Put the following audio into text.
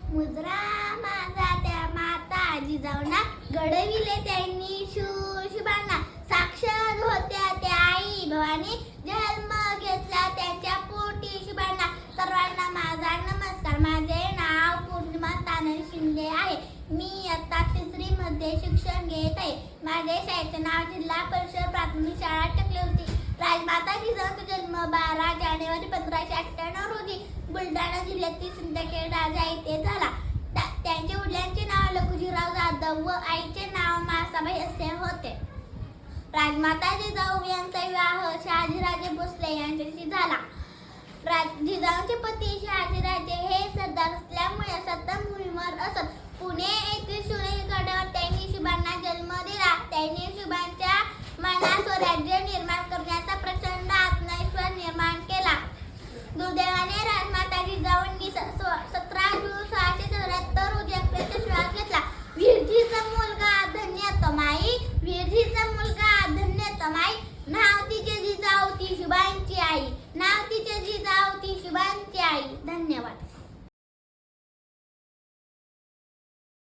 मुजरा माझा त्या माता जिजाऊना घडविले त्यांनी शुभांना साक्षर होत्या त्या आई भवानी जन्म घेतला त्यांच्या पोटी शुभांना सर्वांना माझा नमस्कार. माझे नाव पूर्णिमा तानन शिंदे आहे. मी आता 3री मध्ये शिक्षण घेत आहे. माझे शाळेचे नाव जिल्हा परिषद प्राथमिक शाळा टकलेवती. राजमाता जिजाऊचा जन्म 12 जानेवारी 1598 रोजी बुलढाणा जिल्ह्यातील सिंदखेड राजा येथे झाला. त्यांच्या वडिलांचे नाव लखुजीराव जाधव व आईचे नाव मासाबाई असे होते. राजमाता जिजाऊ यांचा विवाह शहाजीराजे भोसले यांच्याशी झाला. जिजाऊंचे पती शहाजीराजे हे सरदार असल्यामुळे सतत मोहीमेवर असत. पुणे येथील शिवनेरी गडावर त्यांनी शुभांना जन्म दिला. त्यांनी शुभांच्या मनात स्वराज्य निर्माण करण्याचा प्रचंड आत्मविश्वास निर्माण केला. दुर्दैवाने राजमाता जिजाऊंनी 17 जून 1674 रोजी अखेरचा श्वास घेतला. वीरजीचा मुलगा धन्यतमाई, वीरजीचा मुलगा धन्यतमाई, नाव तिचे जिजाऊ ती शुभांची आई, नाव तिचे जिजाऊ ती शुभांची